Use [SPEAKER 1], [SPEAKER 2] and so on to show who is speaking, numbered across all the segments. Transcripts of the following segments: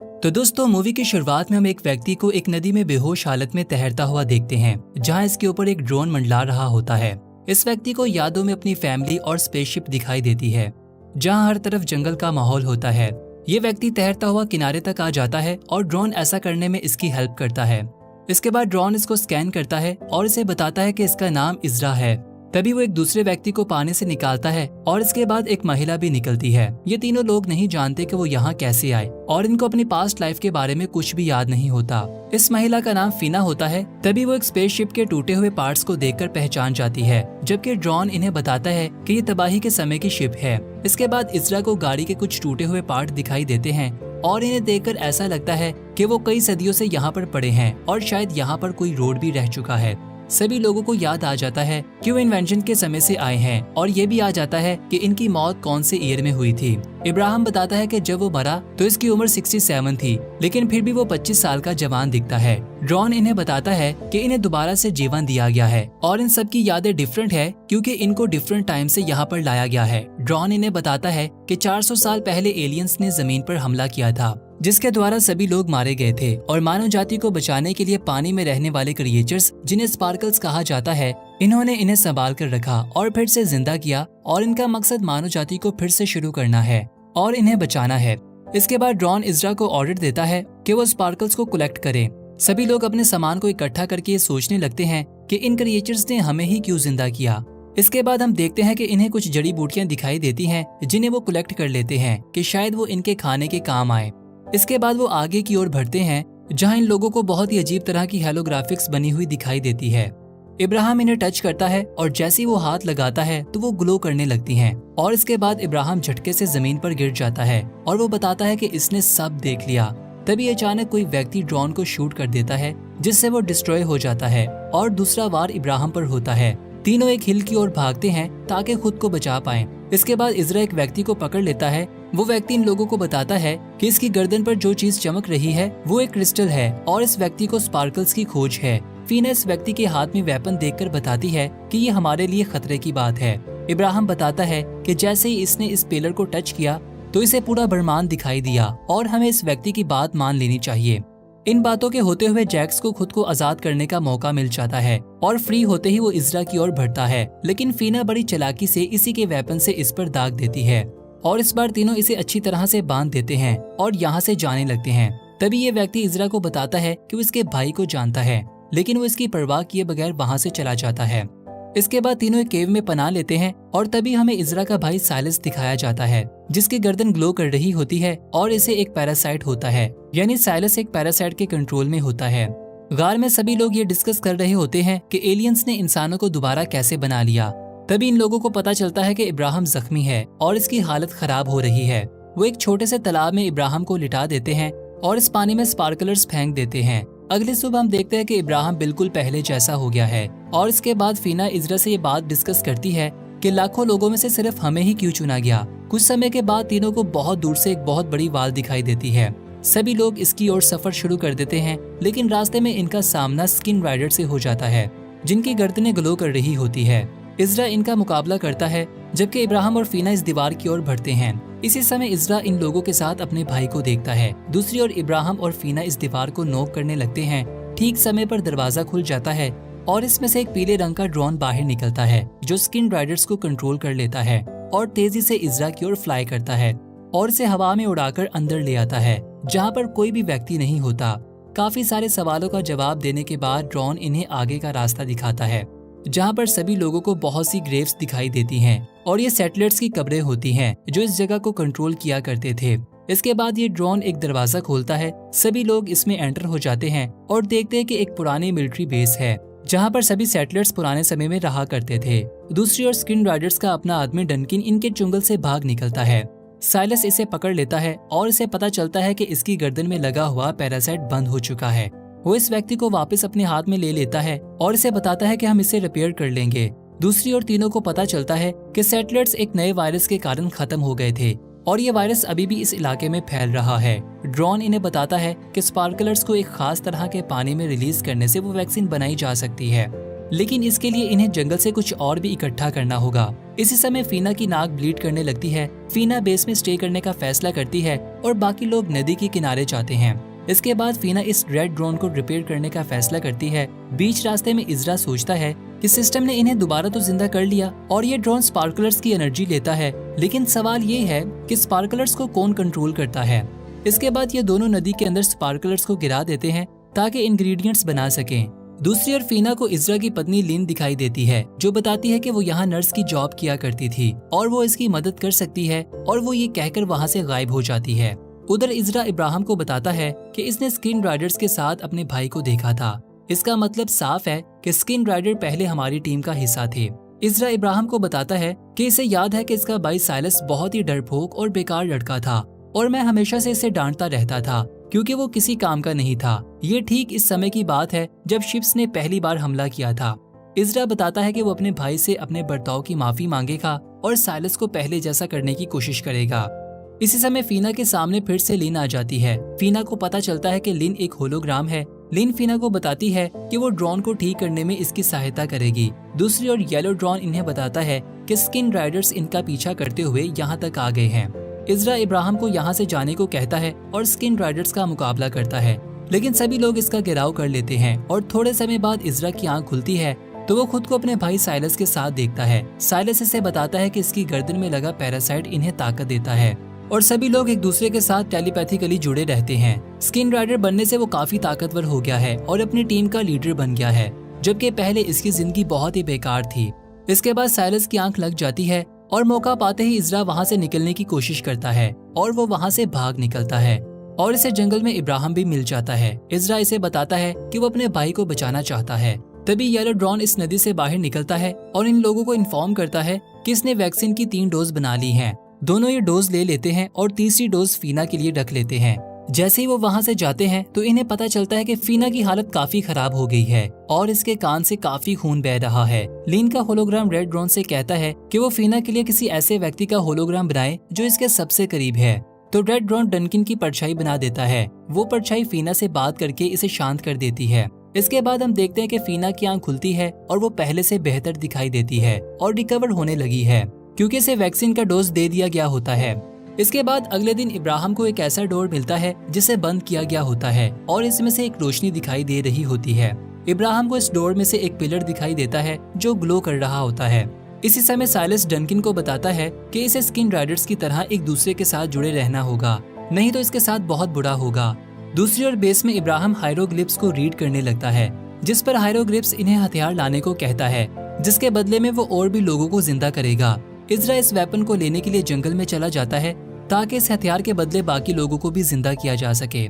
[SPEAKER 1] तो दोस्तों, मूवी की शुरुआत में हम एक व्यक्ति को एक नदी में बेहोश हालत में तैरता हुआ देखते हैं, जहां इसके ऊपर एक ड्रोन मंडला रहा होता है। इस व्यक्ति को यादों में अपनी फैमिली और स्पेसशिप दिखाई देती है, जहां हर तरफ जंगल का माहौल होता है। ये व्यक्ति तैरता हुआ किनारे तक आ जाता है और ड्रोन ऐसा करने में इसकी हेल्प करता है। इसके बाद ड्रोन इसको स्कैन करता है और इसे बताता है कि इसका नाम इज़रा है। तभी वो एक दूसरे व्यक्ति को पानी से निकालता है और इसके बाद एक महिला भी निकलती है। ये तीनों लोग नहीं जानते कि वो यहाँ कैसे आए और इनको अपनी पास्ट लाइफ के बारे में कुछ भी याद नहीं होता। इस महिला का नाम फीना होता है। तभी वो एक स्पेसशिप के टूटे हुए पार्ट्स को देखकर पहचान जाती है, जबकि ड्रोन इन्हें बताता है कि ये तबाही के समय की शिप है। इसके बाद इज़रा को गाड़ी के कुछ टूटे हुए पार्ट दिखाई देते हैं और इन्हें देखकर ऐसा लगता है कि वो कई सदियों से यहाँ पर पड़े हैं और शायद यहाँ पर कोई रोड भी रह चुका है। सभी लोगों को याद आ जाता है कि वो इन्वेंशन के समय से आए हैं और ये भी आ जाता है कि इनकी मौत कौन से ईयर में हुई थी। इब्राहिम बताता है कि जब वो मरा तो इसकी उम्र 67 थी, लेकिन फिर भी वो 25 साल का जवान दिखता है। ड्रोन इन्हें बताता है कि इन्हें दोबारा से जीवन दिया गया है और इन सब की यादें डिफरेंट है क्योंकि इनको डिफरेंट टाइम से यहाँ पर लाया गया है। ड्रोन इन्हें बताता है कि 400 साल पहले एलियंस ने जमीन पर हमला किया था, जिसके द्वारा सभी लोग मारे गए थे और मानव जाति को बचाने के लिए पानी में रहने वाले क्रिएचर्स, जिन्हें स्पार्कल्स कहा जाता है, इन्होंने इन्हें संभाल कर रखा और फिर से जिंदा किया और इनका मकसद मानव जाति को फिर से शुरू करना है और इन्हें बचाना है। इसके बाद ड्रोन इज़रा को ऑर्डर देता है कि वो स्पार्कल्स को कलेक्ट करे। सभी लोग अपने सामान को इकट्ठा करके ये सोचने लगते हैं कि इन क्रिएचर्स ने हमें ही क्यों जिंदा किया। इसके बाद हम देखते हैं कि इन्हें कुछ जड़ी बूटियां दिखाई देती हैं, जिन्हें वो कलेक्ट कर लेते हैं कि शायद वो इनके खाने के काम आए। इसके बाद वो आगे की ओर बढ़ते हैं, जहां इन लोगों को बहुत ही अजीब तरह की हेलोग्राफिक्स बनी हुई दिखाई देती है। इब्राहिम इन्हें टच करता है और जैसे ही वो हाथ लगाता है तो वो ग्लो करने लगती हैं और इसके बाद इब्राहिम झटके से जमीन पर गिर जाता है और वो बताता है कि इसने सब देख लिया। तभी अचानक कोई व्यक्ति ड्रोन को शूट कर देता है, जिससे वो डिस्ट्रॉय हो जाता है और दूसरा वार इब्राहिम पर होता है। तीनों एक हिल की ओर भागते हैं ताकि खुद को बचा पाएं। इसके बाद इज़रा एक व्यक्ति को पकड़ लेता है। वो व्यक्ति इन लोगों को बताता है कि इसकी गर्दन पर जो चीज चमक रही है वो एक क्रिस्टल है और इस व्यक्ति को स्पार्कल्स की खोज है। फीना इस व्यक्ति के हाथ में वेपन देखकर बताती है कि ये हमारे लिए खतरे की बात है। इब्राहिम बताता है कि जैसे ही इसने इस पिलर को टच किया तो इसे पूरा ब्रह्मांड दिखाई दिया और हमें इस व्यक्ति की बात मान लेनी चाहिए। इन बातों के होते हुए जैक्स को खुद को आजाद करने का मौका मिल जाता है और फ्री होते ही वो इज़रा की ओर बढ़ता है, लेकिन फीना बड़ी चालाकी से इसी के वेपन से इस पर दाग देती है और इस बार तीनों इसे अच्छी तरह से बांध देते हैं और यहाँ से जाने लगते हैं। तभी ये व्यक्ति इज़रा को बताता है कि वो इसके भाई को जानता है, लेकिन वो इसकी परवाह किए बगैर वहाँ से चला जाता है। इसके बाद तीनों एक केव में पनाह लेते हैं और तभी हमें इज़रा का भाई साइलस दिखाया जाता है, जिसकी गर्दन ग्लो कर रही होती है और इसे एक पैरासाइट होता है, यानी साइलस एक पैरासाइट के कंट्रोल में होता है। गार में सभी लोग ये डिस्कस कर रहे होते हैं कि एलियंस ने इंसानों को दोबारा कैसे बना लिया। तभी इन लोगों को पता चलता है कि इब्राहिम जख्मी है और इसकी हालत खराब हो रही है। वो एक छोटे से तालाब में इब्राहिम को लिटा देते हैं और इस पानी में स्पार्कलर्स फेंक देते हैं। अगली सुबह हम देखते हैं कि इब्राहिम बिल्कुल पहले जैसा हो गया है और इसके बाद फीना इज़रा से ये बात डिस्कस करती है कि लाखों लोगों में से सिर्फ हमें ही क्यों चुना गया। कुछ समय के बाद तीनों को बहुत दूर से एक बहुत बड़ी वाल दिखाई देती है। सभी लोग इसकी ओर सफर शुरू कर देते हैं, लेकिन रास्ते में इनका सामना स्किन राइडर से हो जाता है, जिनकी गर्दनें ग्लो कर रही होती है। इज़रा इनका मुकाबला करता है, जबकि इब्राहिम और फीना इस दीवार की ओर बढ़ते हैं। इसी समय इज़रा इन लोगों के साथ अपने भाई को देखता है। दूसरी ओर इब्राहिम और फीना इस दीवार को नॉक करने लगते हैं। ठीक समय पर दरवाजा खुल जाता है और इसमें से एक पीले रंग का ड्रोन बाहर निकलता है, जो स्किन राइडर्स को कंट्रोल कर लेता है और तेजी से इज़रा की ओर फ्लाई करता है और इसे हवा में उड़ाकर अंदर ले आता है, जहाँ पर कोई भी व्यक्ति नहीं होता। काफी सारे सवालों का जवाब देने के बाद ड्रोन इन्हें आगे का रास्ता दिखाता है, जहाँ पर सभी लोगों को बहुत सी ग्रेव्स दिखाई देती हैं और ये सेटलर्स की कब्रें होती हैं जो इस जगह को कंट्रोल किया करते थे। इसके बाद ये ड्रोन एक दरवाजा खोलता है। सभी लोग इसमें एंटर हो जाते हैं और देखते हैं कि एक पुरानी मिलिट्री बेस है, जहाँ पर सभी सेटलर्स पुराने समय में रहा करते थे। दूसरी ओर स्किन राइडर्स का अपना आदमी डनकिन इनके चुंगल से भाग निकलता है। साइलस इसे पकड़ लेता है और इसे पता चलता है कि इसकी गर्दन में लगा हुआ पैरासाइट बंद हो चुका है। वो इस व्यक्ति को वापस अपने हाथ में ले लेता है और इसे बताता है कि हम इसे रिपेयर कर लेंगे। दूसरी ओर तीनों को पता चलता है कि सेटलर्स एक नए वायरस के कारण खत्म हो गए थे और ये वायरस अभी भी इस इलाके में फैल रहा है। ड्रोन इन्हें बताता है कि स्पार्कलर्स को एक खास तरह के पानी में रिलीज करने से वो वैक्सीन बनाई जा सकती है। लेकिन इसके लिए इन्हें जंगल से कुछ और भी इकट्ठा करना होगा। इसी समय फीना की नाक ब्लीड करने लगती है। फीना बेस में स्टे करने का फैसला करती है और बाकी लोग नदी के किनारे जाते हैं। इसके बाद फीना इस रेड ड्रोन को रिपेयर करने का फैसला करती है। बीच रास्ते में इजरा सोचता है कि सिस्टम ने इन्हें दोबारा तो जिंदा कर लिया और ये ड्रोन स्पार्कलर्स की एनर्जी लेता है, लेकिन सवाल ये है कि स्पार्कलर्स को कौन कंट्रोल करता है। इसके बाद ये दोनों नदी के अंदर स्पार्कलर्स को गिरा देते हैं ताकि इंग्रेडिएंट्स बना सकें। दूसरी ओर फीना को इजरा की पत्नी लिन दिखाई देती है, जो बताती है कि वो यहाँ नर्स की जॉब किया करती थी और वो इसकी मदद कर सकती है, और वो ये कहकर वहाँ से गायब हो जाती है। उधर इजरा इब्राहिम को बताता है कि इसने स्किन राइडर्स के साथ अपने भाई को देखा था। इसका मतलब साफ है कि स्किन राइडर पहले हमारी टीम का हिस्सा थे। इजरा इब्राहिम को बताता है कि इसे याद है कि इसका भाई साइलस बहुत ही डरपोक और बेकार लड़का था और मैं हमेशा से इसे डांटता रहता था क्योंकि वो किसी काम का नहीं था। ये ठीक इस समय की बात है जब शिप्स ने पहली बार हमला किया था। इजरा बताता है कि वो अपने भाई से अपने बर्ताव की माफी मांगेगा और साइलस को पहले जैसा करने की कोशिश करेगा। इसी समय फीना के सामने फिर से लिन आ जाती है। फीना को पता चलता है कि लिन एक होलोग्राम है। लिन फीना को बताती है कि वो ड्रोन को ठीक करने में इसकी सहायता करेगी। दूसरी ओर येलो ड्रोन इन्हें बताता है कि स्किन राइडर्स इनका पीछा करते हुए यहाँ तक आ गए हैं। इजरा इब्राहिम को यहाँ से जाने को कहता है और स्किन राइडर्स का मुकाबला करता है, लेकिन सभी लोग इसका घेराव कर लेते हैं और थोड़े समय बाद इजरा की आंख खुलती है तो वो खुद को अपने भाई साइलस के साथ देखता है। साइलस इसे बताता है कि इसकी गर्दन में लगा पैरासाइट इन्हें ताकत देता है और सभी लोग एक दूसरे के साथ टेलीपैथिकली जुड़े रहते हैं। स्किन राइडर बनने से वो काफी ताकतवर हो गया है और अपनी टीम का लीडर बन गया है, जबकि पहले इसकी जिंदगी बहुत ही बेकार थी। इसके बाद साइलस की आंख लग जाती है और मौका पाते ही इजरा वहाँ से निकलने की कोशिश करता है और वो वहाँ से भाग निकलता है और इसे जंगल में इब्राहिम भी मिल जाता है। इजरा इसे बताता है कि वो अपने भाई को बचाना चाहता है। तभी येलो ड्रोन इस नदी से बाहर निकलता है और इन लोगों को इन्फॉर्म करता है कि इसने वैक्सीन की 3 डोज बना ली हैं। दोनों ये डोज ले लेते हैं और तीसरी डोज फीना के लिए रख लेते हैं। जैसे ही वो वहाँ से जाते हैं तो इन्हें पता चलता है कि फीना की हालत काफी खराब हो गई है और इसके कान से काफी खून बह रहा है। लिन का होलोग्राम रेड ड्रोन से कहता है कि वो फीना के लिए किसी ऐसे व्यक्ति का होलोग्राम बनाए जो इसके सबसे करीब है। तो रेड ड्रोन डनकिन की परछाई बना देता है। वो परछाई फीना से बात करके इसे शांत कर देती है। इसके बाद हम देखते हैं कि फीना की आंख खुलती है और वो पहले से बेहतर दिखाई देती है और रिकवर होने लगी है क्योंकि इसे वैक्सीन का डोज दे दिया गया होता है। इसके बाद अगले दिन इब्राहिम को एक ऐसा डोर मिलता है जिसे बंद किया गया होता है और इसमें से एक रोशनी दिखाई दे रही होती है। इब्राहिम को इस डोर में से एक पिलर दिखाई देता है जो ग्लो कर रहा होता है। इसी समय साइलस डनकिन को बताता है कि इसे स्किन राइडर्स की तरह एक दूसरे के साथ जुड़े रहना होगा, नहीं तो इसके साथ बहुत बुरा होगा। दूसरी ओर बेस में इब्राहिम हायरोग्लिप्स को रीड करने लगता है, जिस पर हायरोग्लिप्स इन्हें हथियार लाने को कहता है, जिसके बदले में वो और भी लोगों को जिंदा करेगा। इजरा इस वेपन को लेने के लिए जंगल में चला जाता है ताकि इस हथियार के बदले बाकी लोगों को भी जिंदा किया जा सके।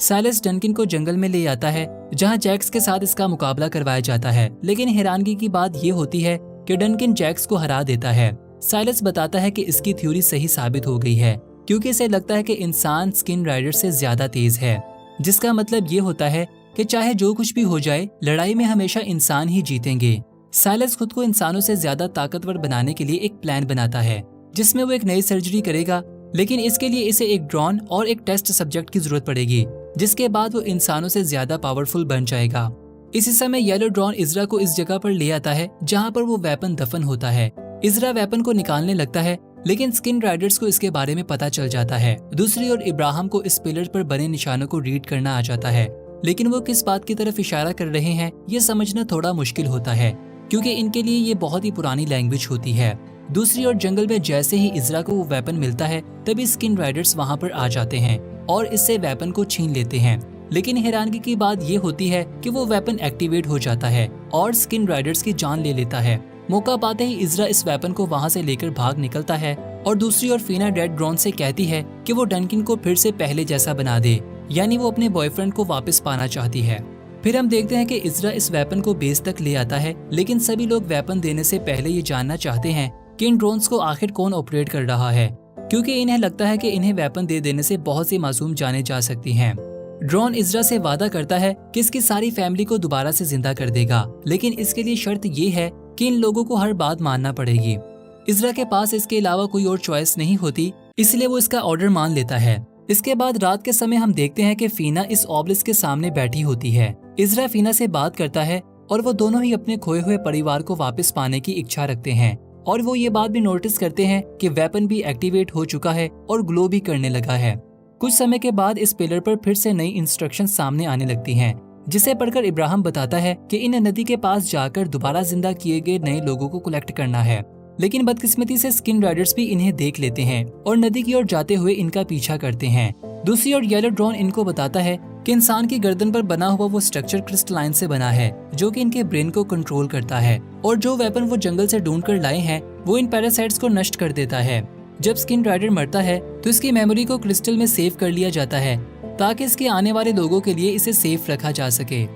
[SPEAKER 1] साइलस डनकिन को जंगल में ले आता है जहां जैक्स के साथ इसका मुकाबला करवाया जाता है, लेकिन हैरानगी की बात ये होती है कि डनकिन जैक्स को हरा देता है। साइलस बताता है कि इसकी थ्योरी सही साबित हो गई है क्योंकि इसे लगता है कि इंसान स्किन राइडर से ज्यादा तेज है, जिसका मतलब ये होता है कि चाहे जो कुछ भी हो जाए लड़ाई में हमेशा इंसान ही जीतेंगे। साइलस खुद को इंसानों से ज्यादा ताकतवर बनाने के लिए एक प्लान बनाता है जिसमें वो एक नई सर्जरी करेगा, लेकिन इसके लिए इसे एक ड्रोन और एक टेस्ट सब्जेक्ट की जरूरत पड़ेगी, जिसके बाद वो इंसानों से ज्यादा पावरफुल बन जाएगा। इसी समय येलो ड्रोन इजरा को इस जगह पर ले आता है जहाँ पर वो वेपन दफन होता है। इजरा वेपन को निकालने लगता है, लेकिन स्किन राइडर्स को इसके बारे में पता चल जाता है। दूसरी ओर इब्राहिम को इस पिलर पर बने निशानों को रीड करना आ जाता है, लेकिन वो किस बात की तरफ इशारा कर रहे हैं ये समझना थोड़ा मुश्किल होता है क्योंकि इनके लिए ये बहुत ही पुरानी लैंग्वेज होती है। दूसरी ओर जंगल में जैसे ही इजरा को वो वेपन मिलता है तभी स्किन राइडर्स वहाँ पर आ जाते हैं और इससे वेपन को छीन लेते हैं, लेकिन हैरानगी की बात ये होती है कि वो वेपन एक्टिवेट हो जाता है और स्किन राइडर्स की जान ले लेता है। मौका पाते ही इजरा इस वेपन को वहाँ से लेकर भाग निकलता है और दूसरी ओर फीना रेड ड्रोन से कहती है कि वो डनकिन को फिर से पहले जैसा बना दे, यानी वो अपने बॉयफ्रेंड को वापस पाना चाहती है। फिर हम देखते हैं कि इजरा इस वेपन को बेस तक ले आता है, लेकिन सभी लोग वेपन देने से पहले ये जानना चाहते हैं कि इन ड्रोन्स को आखिर कौन ऑपरेट कर रहा है, क्योंकि इन्हें लगता है कि इन्हें वेपन दे देने से बहुत सी मासूम जाने जा सकती हैं। ड्रोन इजरा से वादा करता है कि इसकी सारी फैमिली को दोबारा से जिंदा कर देगा, लेकिन इसके लिए शर्त ये है कि इन लोगों को हर बात मानना पड़ेगी। इजरा के पास इसके अलावा कोई और चॉइस नहीं होती, इसलिए वो इसका ऑर्डर मान लेता है। इसके बाद रात के समय हम देखते हैं कि फीना इस ऑब्लिस्क के सामने बैठी होती है। इजरा फीना से बात करता है और वो दोनों ही अपने खोए हुए परिवार को वापस पाने की इच्छा रखते हैं। और वो ये बात भी नोटिस करते हैं कि वेपन भी एक्टिवेट हो चुका है और ग्लो भी करने लगा है। कुछ समय के बाद इस पिलर पर फिर से नई इंस्ट्रक्शन सामने आने लगती हैं, जिसे पढ़कर इब्राहिम बताता है कि इन नदी के पास जाकर दोबारा जिंदा किए गए नए लोगों को कलेक्ट करना है। लेकिन बदकिस्मती से स्किन राइडर्स भी इन्हें देख लेते हैं और नदी की ओर जाते हुए इनका पीछा करते हैं। दूसरी ओर येलो ड्रोन इनको बताता है कि इंसान की गर्दन पर बना हुआ वो स्ट्रक्चर क्रिस्टलाइन से बना है, जो कि इनके ब्रेन को कंट्रोल करता है, और जो वेपन वो जंगल से ढूंढ कर लाए हैं वो इन पैरासाइट्स को नष्ट कर देता है। जब स्किन राइडर मरता है तो इसकी मेमोरी को क्रिस्टल में सेव कर लिया जाता है ताकि इसके आने वाले लोगों के लिए इसे सेफ रखा जा सके।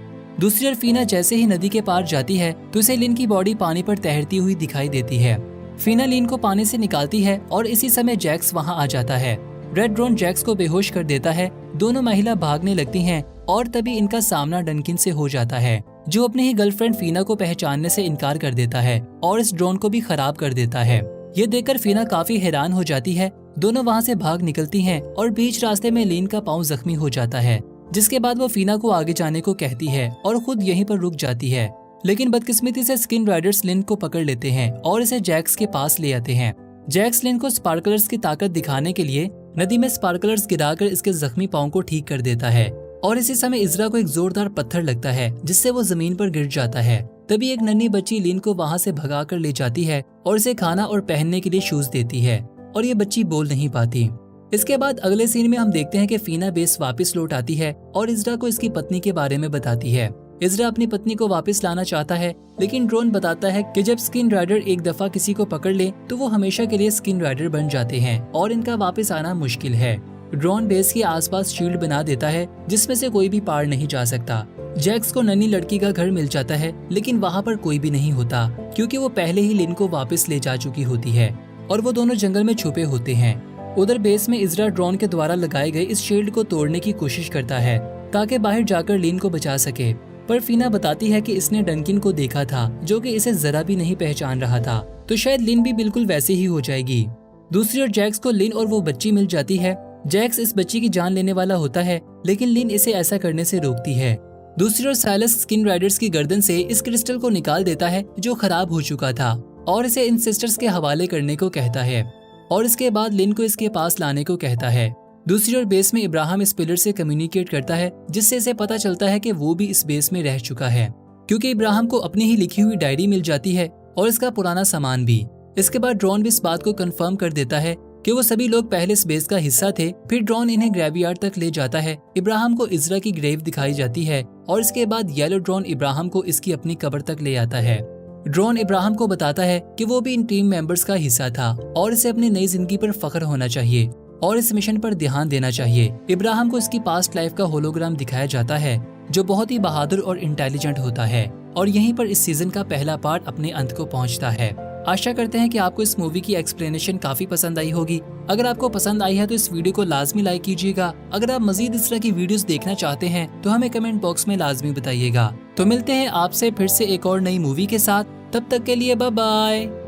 [SPEAKER 1] दूसरी ओर फीना जैसे ही नदी के पार जाती है तो इसे लिन की बॉडी पानी पर तैरती हुई दिखाई देती है। फीना लिन को पानी से निकालती है और इसी समय जैक्स वहां आ जाता है। रेड ड्रोन जैक्स को बेहोश कर देता है। दोनों महिला भागने लगती हैं और तभी इनका सामना डनकिन से हो जाता है, जो अपने ही गर्लफ्रेंड फीना को पहचानने से इनकार कर देता है और इस ड्रोन को भी खराब कर देता है। ये देखकर फीना काफी हैरान हो जाती है। दोनों वहाँ से भाग निकलती हैं और बीच रास्ते में लिन का पाँव जख्मी हो जाता है, जिसके बाद वो फीना को आगे जाने को कहती है और खुद यहीं पर रुक जाती है। लेकिन बदकिस्मती से स्किन राइडर्स लिन को पकड़ लेते हैं और इसे जैक्स के पास ले आते हैं। जैक्स लिन को स्पार्कलर्स की ताकत दिखाने के लिए नदी में स्पार्कलर्स गिराकर इसके जख्मी पाँव को ठीक कर देता है। और इसी समय इजरा को एक जोरदार पत्थर लगता है, जिससे वो जमीन पर गिर जाता है। तभी एक नन्ही बच्ची लिन को वहाँ से भगा कर ले जाती है और इसे खाना और पहनने के लिए शूज देती है, और ये बच्ची बोल नहीं पाती। इसके बाद अगले सीन में हम देखते हैं कि फीना बेस वापस लौट आती है और इजरा को इसकी पत्नी के बारे में बताती है। इजरा अपनी पत्नी को वापस लाना चाहता है, लेकिन ड्रोन बताता है कि जब स्किन राइडर एक दफा किसी को पकड़ ले तो वो हमेशा के लिए स्किन राइडर बन जाते हैं और इनका वापस आना मुश्किल है। ड्रोन बेस के आसपास शील्ड बना देता है जिसमें से कोई भी पार नहीं जा सकता। जैक्स को नन्ही लड़की का घर मिल जाता है, लेकिन वहाँ पर कोई भी नहीं होता क्योंकि वो पहले ही लिन को वापस ले जा चुकी होती है और वो दोनों जंगल में छुपे होते हैं। उधर बेस में इजरा ड्रोन के द्वारा लगाए गए इस शील्ड को तोड़ने की कोशिश करता है ताकि बाहर जाकर लिन को बचा सके, पर फीना बताती है कि इसने डनकिन को देखा था जो कि इसे जरा भी नहीं पहचान रहा था, तो शायद लिन भी बिल्कुल वैसे ही हो जाएगी। दूसरी ओर जैक्स को लिन और वो बच्ची मिल जाती है। जैक्स इस बच्ची की जान लेने वाला होता है, लेकिन लिन इसे ऐसा करने से रोकती है। दूसरी ओर साइलस स्किन राइडर्स की गर्दन से इस क्रिस्टल को निकाल देता है जो खराब हो चुका था और इसे इन सिस्टर्स के हवाले करने को कहता है और इसके बाद लिन को इसके पास लाने को कहता है। दूसरी ओर बेस में इब्राहिम इस पिलर से कम्युनिकेट करता है, जिससे इसे पता चलता है कि वो भी इस बेस में रह चुका है, क्योंकि इब्राहिम को अपनी ही लिखी हुई डायरी मिल जाती है और इसका पुराना सामान भी। इसके बाद ड्रोन भी इस बात को कंफर्म कर देता है कि वो सभी लोग पहले इस बेस का हिस्सा थे। फिर ड्रोन इन्हें ग्रेवयार्ड तक ले जाता है। इब्राहिम को इजरा की ग्रेव दिखाई जाती है और इसके बाद येलो ड्रोन इब्राहिम को इसकी अपनी कब्र तक ले आता है। ड्रोन इब्राहिम को बताता है कि वो भी इन टीम मेंबर्स का हिस्सा था और इसे अपनी नई जिंदगी पर फख्र होना चाहिए और इस मिशन पर ध्यान देना चाहिए। इब्राहिम को इसकी पास्ट लाइफ का होलोग्राम दिखाया जाता है जो बहुत ही बहादुर और इंटेलिजेंट होता है, और यहीं पर इस सीजन का पहला पार्ट अपने अंत को पहुंचता है। आशा करते हैं कि आपको इस मूवी की एक्सप्लेनेशन काफी पसंद आई होगी। अगर आपको पसंद आई है तो इस वीडियो को लाजमी लाइक कीजिएगा। अगर आप मजीद इस तरह की वीडियोस देखना चाहते हैं तो हमें कमेंट बॉक्स में लाजमी बताइएगा। तो मिलते हैं आपसे फिर से एक और नई मूवी के साथ, तब तक के लिए बाय बाय।